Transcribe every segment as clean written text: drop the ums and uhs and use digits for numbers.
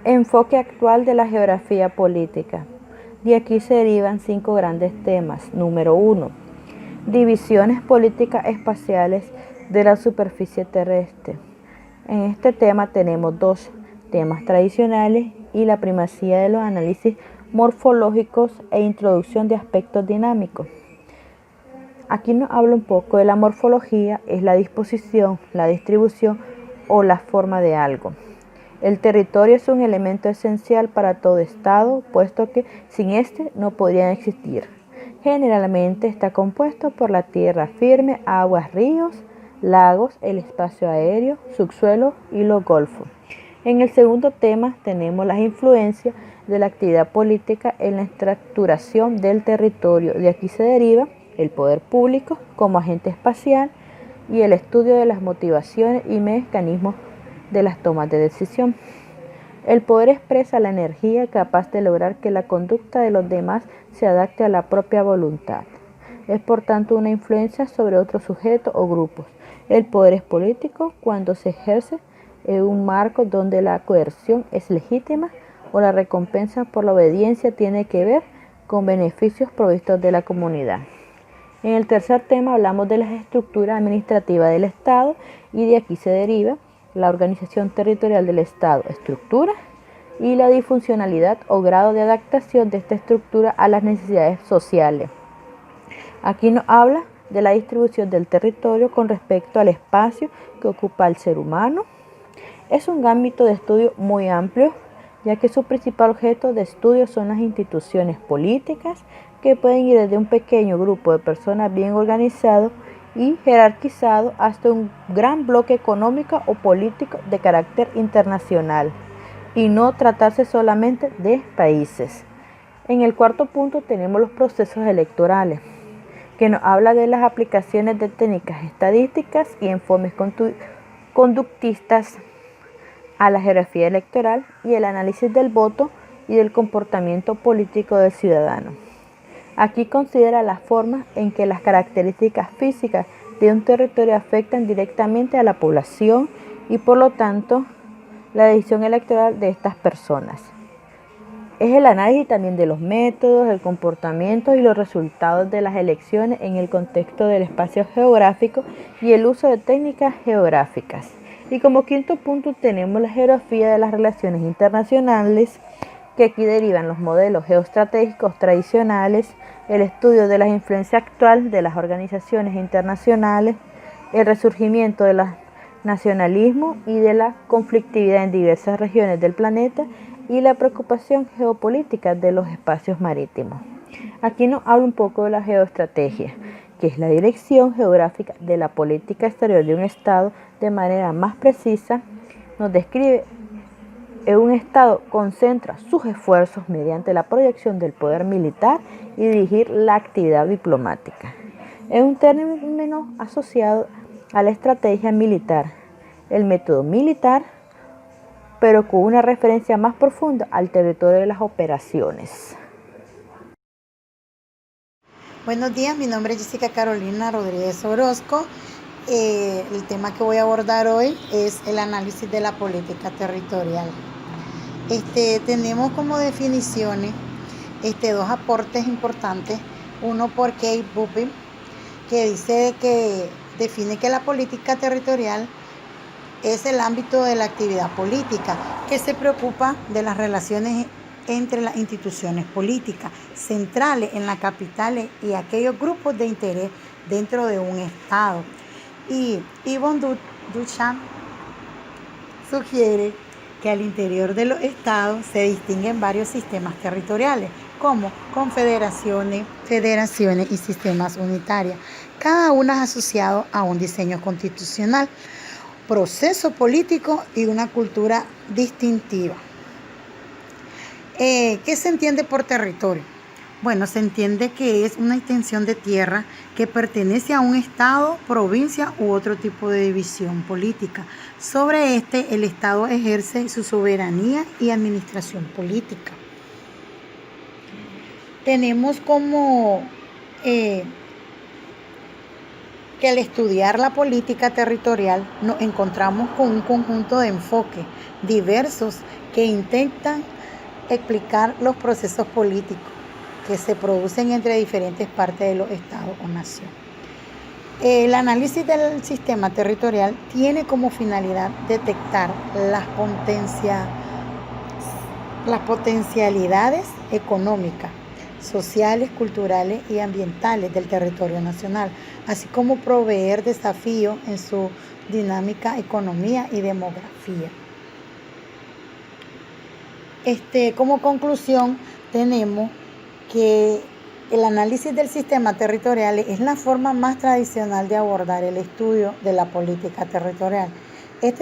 Enfoque actual de la geografía política. De aquí se derivan 5 grandes temas. Número 1. Divisiones políticas espaciales de la superficie terrestre. En este tema tenemos 2 temas tradicionales y la primacía de los análisis morfológicos e introducción de aspectos dinámicos. Aquí nos habla un poco de la morfología, es la disposición, la distribución o la forma de algo. El territorio es un elemento esencial para todo estado, puesto que sin este no podrían existir. Generalmente está compuesto por la tierra firme, aguas, ríos, lagos, el espacio aéreo, subsuelo y los golfos. En el segundo tema tenemos las influencias de la actividad política en la estructuración del territorio. De aquí se deriva el poder público como agente espacial y el estudio de las motivaciones y mecanismos de las tomas de decisión. El poder expresa la energía capaz de lograr que la conducta de los demás se adapte a la propia voluntad. Es por tanto una influencia sobre otros sujetos o grupos. El poder es político cuando se ejerce en un marco donde la coerción es legítima o la recompensa por la obediencia tiene que ver con beneficios provistos de la comunidad. En el tercer tema hablamos de las estructuras administrativas del Estado y de aquí se deriva la organización territorial del Estado, estructura, y la disfuncionalidad o grado de adaptación de esta estructura a las necesidades sociales. Aquí nos habla de la distribución del territorio con respecto al espacio que ocupa el ser humano. Es un ámbito de estudio muy amplio, ya que su principal objeto de estudio son las instituciones políticas, que pueden ir desde un pequeño grupo de personas bien organizado y jerarquizado hasta un gran bloque económico o político de carácter internacional, y no tratarse solamente de países. En el cuarto punto tenemos los procesos electorales, que nos habla de las aplicaciones de técnicas estadísticas y informes conductistas a la geografía electoral y el análisis del voto y del comportamiento político del ciudadano. Aquí considera la forma en que las características físicas de un territorio afectan directamente a la población y por lo tanto la decisión electoral de estas personas. Es el análisis también de los métodos, el comportamiento y los resultados de las elecciones en el contexto del espacio geográfico y el uso de técnicas geográficas. Y como quinto punto tenemos la geografía de las relaciones internacionales, que aquí derivan los modelos geoestratégicos tradicionales, el estudio de la influencia actual de las organizaciones internacionales, el resurgimiento del nacionalismo y de la conflictividad en diversas regiones del planeta y la preocupación geopolítica de los espacios marítimos. Aquí nos habla un poco de la geoestrategia, que es la dirección geográfica de la política exterior de un Estado de manera más precisa. Nos describe que un Estado concentra sus esfuerzos mediante la proyección del poder militar y dirigir la actividad diplomática. Es un término asociado a la estrategia militar, el método militar, pero con una referencia más profunda al territorio de las operaciones. Buenos días, mi nombre es Jessica Carolina Rodríguez Orozco. El tema que voy a abordar hoy es el análisis de la política territorial. Tenemos como definiciones 2 aportes importantes. Uno por Kate Buppin, que define que la política territorial es el ámbito de la actividad política que se preocupa de las relaciones entre las instituciones políticas centrales en las capitales y aquellos grupos de interés dentro de un Estado. Y Yvon Duchamp sugiere que al interior de los estados se distinguen varios sistemas territoriales, como confederaciones, federaciones y sistemas unitarios, cada una asociado a un diseño constitucional, proceso político y una cultura distintiva. ¿Qué se entiende por territorio? Bueno, se entiende que es una extensión de tierra que pertenece a un estado, provincia u otro tipo de división política. Sobre el estado ejerce su soberanía y administración política. Tenemos como que al estudiar la política territorial nos encontramos con un conjunto de enfoques diversos que intentan explicar los procesos políticos que se producen entre diferentes partes de los estados o naciones. El análisis del sistema territorial tiene como finalidad detectar las potencialidades económicas, sociales, culturales y ambientales del territorio nacional, así como proveer desafíos en su dinámica, economía y demografía. Como conclusión, tenemos que el análisis del sistema territorial es la forma más tradicional de abordar el estudio de la política territorial.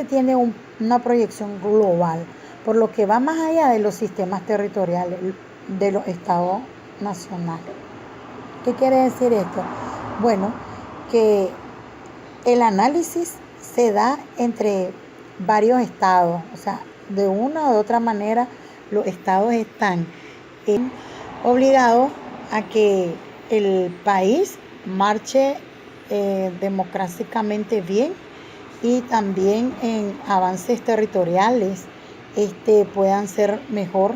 Tiene una proyección global, por lo que va más allá de los sistemas territoriales de los estados nacionales. ¿Qué quiere decir esto? Bueno, que el análisis se da entre varios estados, o sea, de una u otra manera los estados están obligados a que el país marche democráticamente bien y también en avances territoriales puedan ser mejor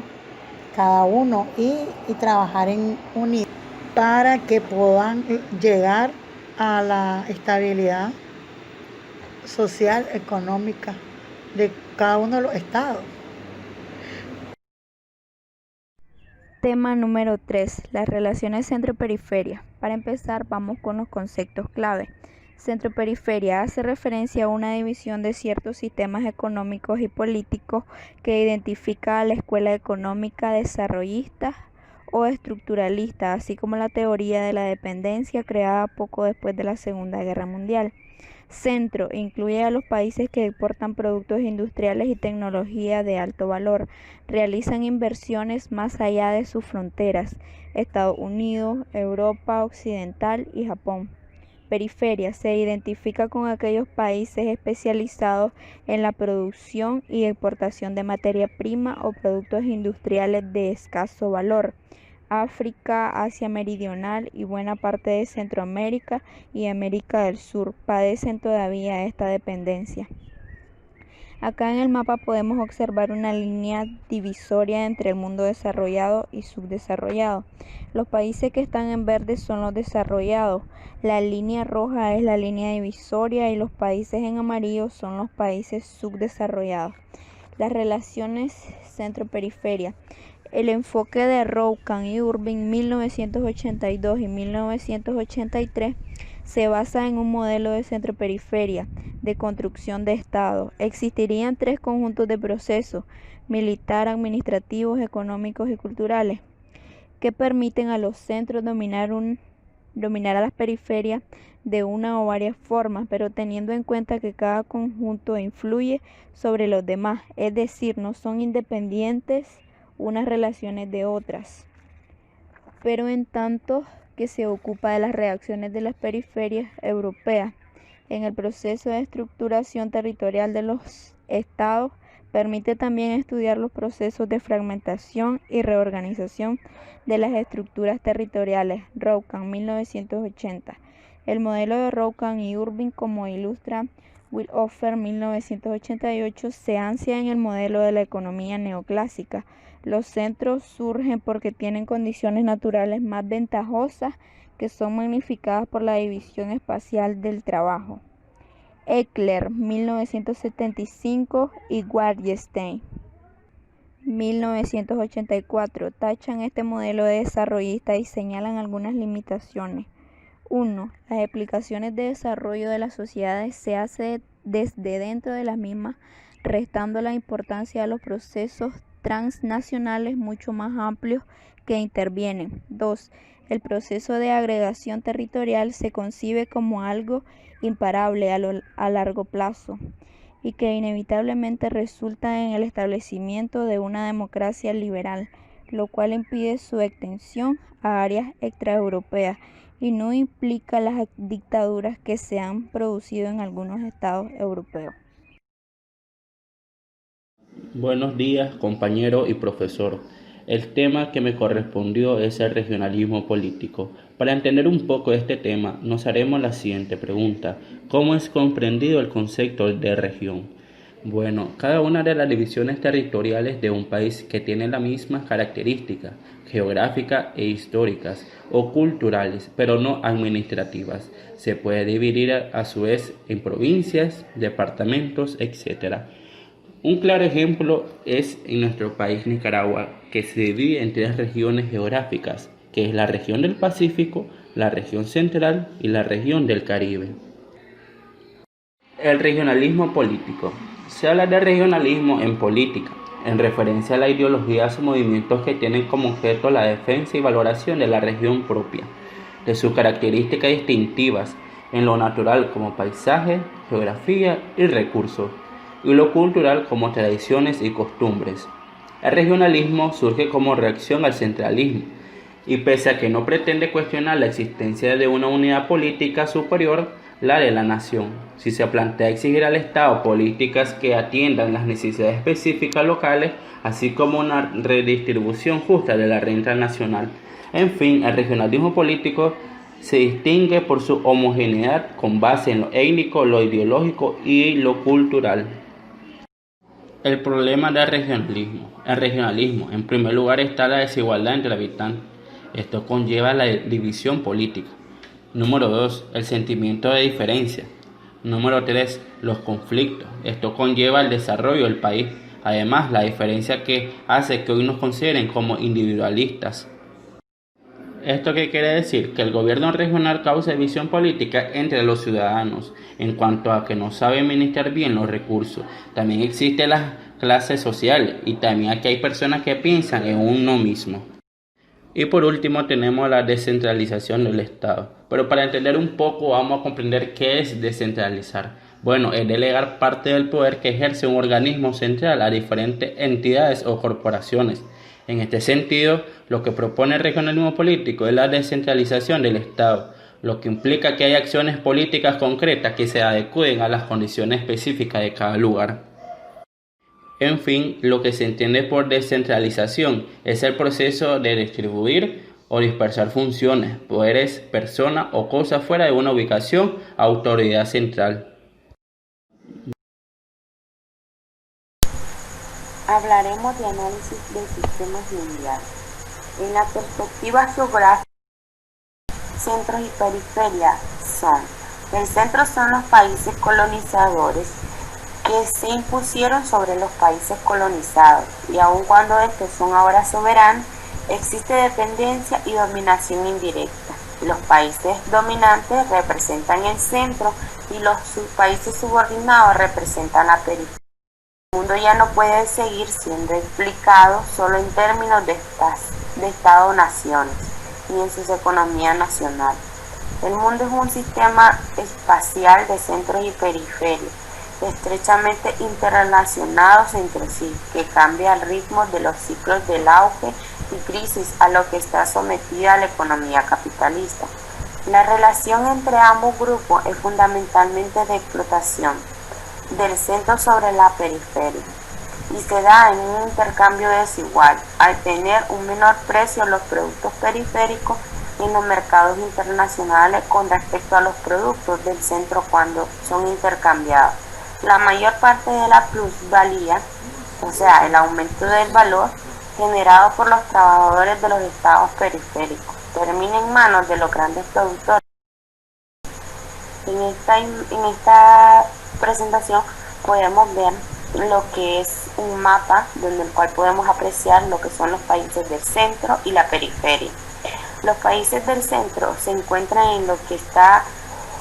cada uno y trabajar en unidad para que puedan llegar a la estabilidad social, económica de cada uno de los estados. Tema número 3. Las relaciones centro-periferia. Para empezar, vamos con los conceptos clave. Centro-periferia hace referencia a una división de ciertos sistemas económicos y políticos que identifica a la escuela económica desarrollista o estructuralista, así como la teoría de la dependencia creada poco después de la Segunda Guerra Mundial. Centro incluye a los países que exportan productos industriales y tecnología de alto valor, realizan inversiones más allá de sus fronteras, Estados Unidos, Europa Occidental y Japón. Periferia se identifica con aquellos países especializados en la producción y exportación de materia prima o productos industriales de escaso valor. África, Asia Meridional y buena parte de Centroamérica y América del Sur padecen todavía esta dependencia. Acá en el mapa podemos observar una línea divisoria entre el mundo desarrollado y subdesarrollado. Los países que están en verde son los desarrollados, la línea roja es la línea divisoria y los países en amarillo son los países subdesarrollados. Las relaciones centro-periferia. El enfoque de Rowkan y Urbin 1982 y 1983 se basa en un modelo de centro-periferia de construcción de Estado. Existirían 3 conjuntos de procesos: militar, administrativos, económicos y culturales, que permiten a los centros dominar a las periferias de una o varias formas, pero teniendo en cuenta que cada conjunto influye sobre los demás, es decir, no son independientes unas relaciones de otras, pero en tanto que se ocupa de las reacciones de las periferias europeas en el proceso de estructuración territorial de los estados, permite también estudiar los procesos de fragmentación y reorganización de las estructuras territoriales. Rowkan 1980. El modelo de Rowkan y Urbin, como ilustra Wilhofer 1988, se ancla en el modelo de la economía neoclásica. Los centros surgen porque tienen condiciones naturales más ventajosas que son magnificadas por la división espacial del trabajo. Eckler 1975 y Wallerstein 1984 tachan este modelo de desarrollista y señalan algunas limitaciones. 1. Las explicaciones de desarrollo de las sociedades se hacen desde dentro de las mismas, restando la importancia a los procesos transnacionales mucho más amplios que intervienen. 2. El proceso de agregación territorial se concibe como algo imparable a largo plazo y que inevitablemente resulta en el establecimiento de una democracia liberal, lo cual impide su extensión a áreas extraeuropeas y no implica las dictaduras que se han producido en algunos estados europeos. Buenos días, compañero y profesor. El tema que me correspondió es el regionalismo político. Para entender un poco este tema, nos haremos la siguiente pregunta: ¿cómo es comprendido el concepto de región? Bueno, cada una de las divisiones territoriales de un país que tiene las mismas características geográficas e históricas o culturales, pero no administrativas, se puede dividir a su vez en provincias, departamentos, etc. Un claro ejemplo es en nuestro país Nicaragua, que se divide en tres regiones geográficas, que es la región del Pacífico, la región central y la región del Caribe. El regionalismo político. Se habla de regionalismo en política, en referencia a la ideología o movimientos que tienen como objeto la defensa y valoración de la región propia, de sus características distintivas en lo natural como paisaje, geografía y recursos, y lo cultural como tradiciones y costumbres. El regionalismo surge como reacción al centralismo, y pese a que no pretende cuestionar la existencia de una unidad política superior, la de la nación, si se plantea exigir al Estado políticas que atiendan las necesidades específicas locales, así como una redistribución justa de la renta nacional. En fin, el regionalismo político se distingue por su homogeneidad con base en lo étnico, lo ideológico y lo cultural. El problema del regionalismo. El regionalismo, en primer lugar, está la desigualdad entre habitantes. Esto conlleva la división política. Número 2. El sentimiento de diferencia. Número 3. Los conflictos. Esto conlleva el desarrollo del país. Además, la diferencia que hace que hoy nos consideren como individualistas. ¿Esto qué quiere decir? Que el gobierno regional causa división política entre los ciudadanos en cuanto a que no sabe administrar bien los recursos. También existen las clases sociales y también aquí hay personas que piensan en uno mismo. Y por último tenemos la descentralización del Estado. Pero para entender un poco vamos a comprender qué es descentralizar. Bueno, es delegar parte del poder que ejerce un organismo central a diferentes entidades o corporaciones. En este sentido, lo que propone el regionalismo político es la descentralización del Estado, lo que implica que hay acciones políticas concretas que se adecúen a las condiciones específicas de cada lugar. En fin, lo que se entiende por descentralización es el proceso de distribuir o dispersar funciones, poderes, personas o cosas fuera de una ubicación, autoridad central. Hablaremos de análisis del sistema mundial. En la perspectiva geográfica, centros y periferia son: el centro son los países colonizadores que se impusieron sobre los países colonizados, y aun cuando estos son ahora soberanos, existe dependencia y dominación indirecta. Los países dominantes representan el centro y los países subordinados representan la periferia. El mundo ya no puede seguir siendo explicado solo en términos de Estado-naciones y en sus economías nacionales. El mundo es un sistema espacial de centros y periferias, estrechamente interrelacionados entre sí, que cambia el ritmo de los ciclos del auge y crisis a lo que está sometida la economía capitalista. La relación entre ambos grupos es fundamentalmente de explotación del centro sobre la periferia y se da en un intercambio desigual, al tener un menor precio los productos periféricos en los mercados internacionales con respecto a los productos del centro cuando son intercambiados. La mayor parte de la plusvalía, o sea, el aumento del valor generado por los trabajadores de los estados periféricos, termina en manos de los grandes productores. En esta presentación podemos ver lo que es un mapa en el cual podemos apreciar lo que son los países del centro y la periferia. Los países del centro se encuentran en lo que está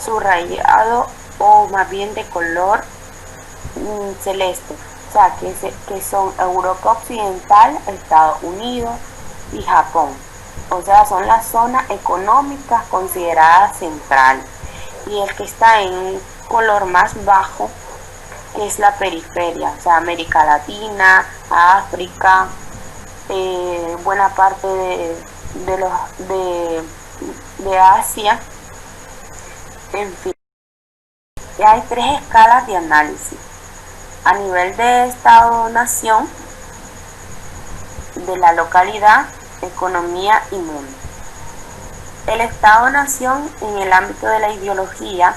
subrayado o más bien de color celeste, o sea que son Europa Occidental, Estados Unidos y Japón, o sea son las zonas económicas consideradas centrales, y el que está en color más bajo es la periferia, o sea América Latina, África, buena parte de Asia, en fin. Y hay tres escalas de análisis: a nivel de Estado-nación, de la localidad, economía y mundo. El Estado-nación en el ámbito de la ideología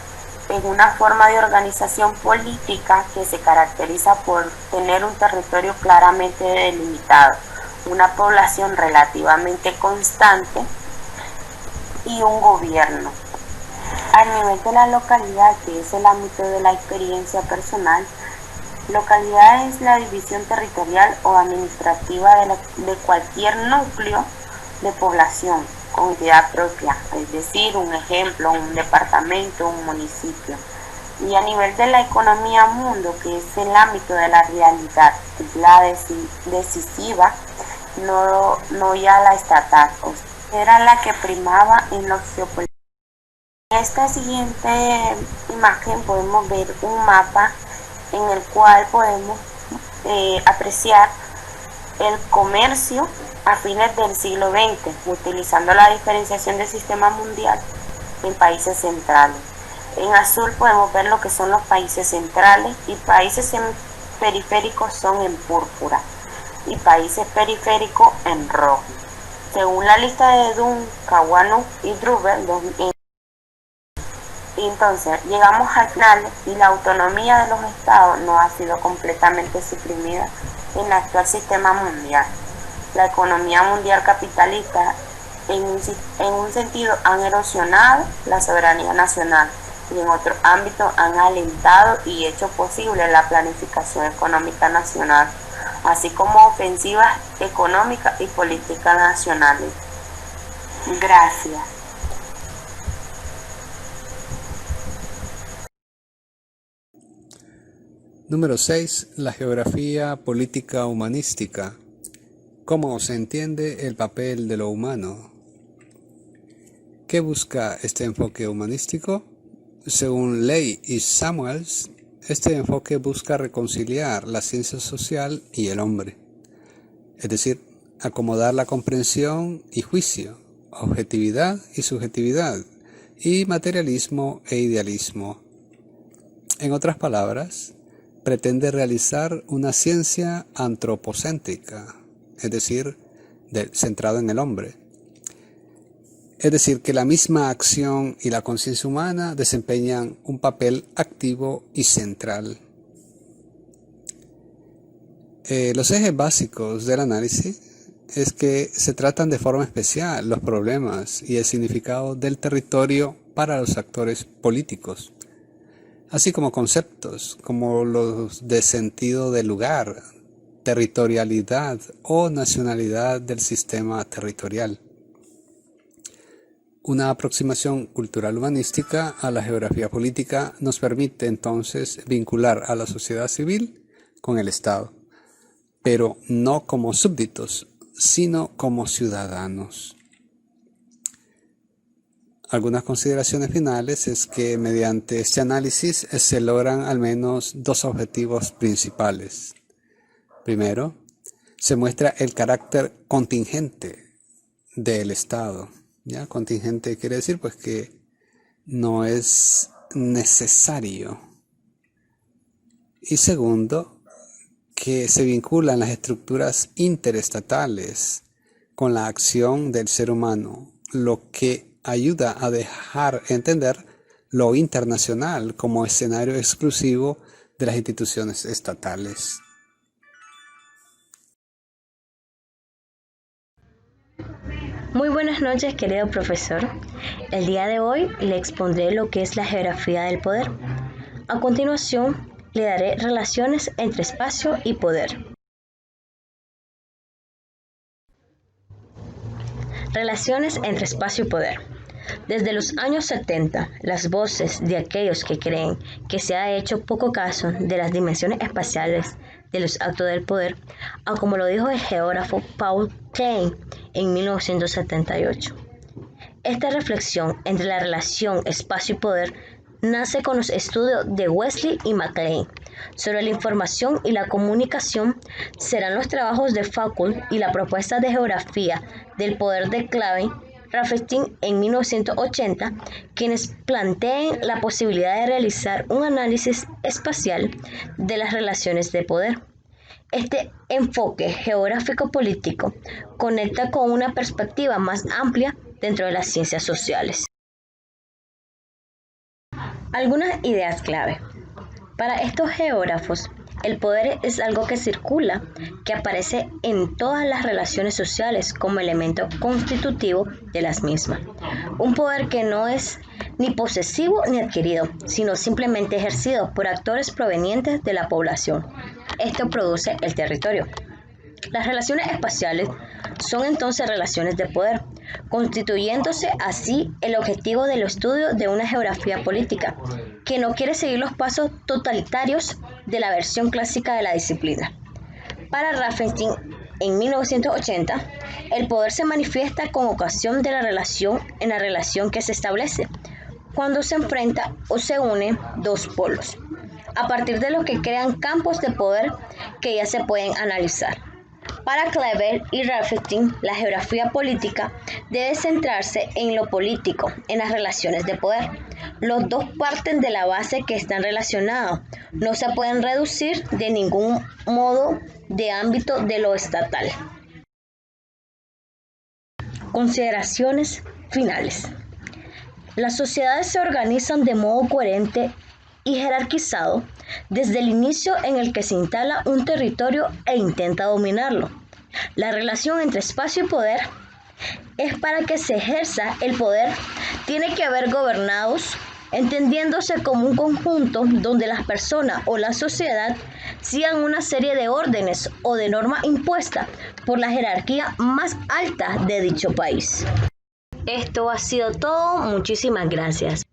en una forma de organización política que se caracteriza por tener un territorio claramente delimitado, una población relativamente constante y un gobierno. A nivel de la localidad, que es el ámbito de la experiencia personal, localidad es la división territorial o administrativa de cualquier núcleo de población con entidad propia, es decir, un ejemplo, un departamento, un municipio. Y a nivel de la economía mundo, que es el ámbito de la realidad, es la decisiva, no ya la estatal, era la que primaba en los geopolíticos. En esta siguiente imagen podemos ver un mapa en el cual podemos apreciar el comercio a fines del siglo XX, utilizando la diferenciación del sistema mundial en países centrales. En azul podemos ver lo que son los países centrales y países periféricos son en púrpura y países periféricos en rojo. Según la lista de Dunn, Kawano y Druber, entonces llegamos al final y la autonomía de los estados no ha sido completamente suprimida en el actual sistema mundial. La economía mundial capitalista en un sentido han erosionado la soberanía nacional y en otro ámbito han alentado y hecho posible la planificación económica nacional, así como ofensivas económicas y políticas nacionales. Gracias. Número 6. La geografía política humanística. ¿Cómo se entiende el papel de lo humano? ¿Qué busca este enfoque humanístico? Según Ley y Samuels, este enfoque busca reconciliar la ciencia social y el hombre, es decir, acomodar la comprensión y juicio, objetividad y subjetividad, y materialismo e idealismo. En otras palabras, pretende realizar una ciencia antropocéntrica, es decir, centrado en el hombre. Es decir, que la misma acción y la conciencia humana desempeñan un papel activo y central. Los ejes básicos del análisis es que se tratan de forma especial los problemas y el significado del territorio para los actores políticos, así como conceptos como los de sentido de lugar, territorialidad o nacionalidad del sistema territorial. Una aproximación cultural humanística a la geografía política nos permite entonces vincular a la sociedad civil con el Estado, pero no como súbditos, sino como ciudadanos. Algunas consideraciones finales es que mediante este análisis se logran al menos dos objetivos principales. Primero, se muestra el carácter contingente del Estado. ¿Ya? Contingente quiere decir pues que no es necesario. Y segundo, que se vinculan las estructuras interestatales con la acción del ser humano, lo que ayuda a dejar entender lo internacional como escenario exclusivo de las instituciones estatales. Muy buenas noches, querido profesor. El día de hoy le expondré lo que es la geografía del poder. A continuación, le daré relaciones entre espacio y poder. Relaciones entre espacio y poder. Desde los años 70, las voces de aquellos que creen que se ha hecho poco caso de las dimensiones espaciales de los actos del poder, o como lo dijo el geógrafo Paul Klein en 1978. Esta reflexión entre la relación espacio y poder nace con los estudios de Wesley y MacLean sobre la información y la comunicación. Serán los trabajos de Foucault y la propuesta de geografía del poder de Clave Rafferty en 1980, quienes planteen la posibilidad de realizar un análisis espacial de las relaciones de poder. Este enfoque geográfico-político conecta con una perspectiva más amplia dentro de las ciencias sociales. Algunas ideas clave. Para estos geógrafos, el poder es algo que circula, que aparece en todas las relaciones sociales como elemento constitutivo de las mismas. Un poder que no es ni posesivo ni adquirido, sino simplemente ejercido por actores provenientes de la población. Esto produce el territorio. Las relaciones espaciales son entonces relaciones de poder, constituyéndose así el objetivo del estudio de una geografía política, que no quiere seguir los pasos totalitarios de la versión clásica de la disciplina. Para Rafferty, en 1980, el poder se manifiesta con ocasión de la relación en la relación que se establece, cuando se enfrenta o se unen dos polos, a partir de los que crean campos de poder que ya se pueden analizar. Para Kleber y Rafferty, la geografía política debe centrarse en lo político, en las relaciones de poder. Los dos parten de la base que están relacionados, no se pueden reducir de ningún modo de ámbito de lo estatal. Consideraciones finales. Las sociedades se organizan de modo coherente y jerarquizado desde el inicio en el que se instala un territorio e intenta dominarlo. La relación entre espacio y poder es para que se ejerza el poder, tiene que haber gobernados, entendiéndose como un conjunto donde las personas o la sociedad sigan una serie de órdenes o de normas impuestas por la jerarquía más alta de dicho país. Esto ha sido todo, muchísimas gracias.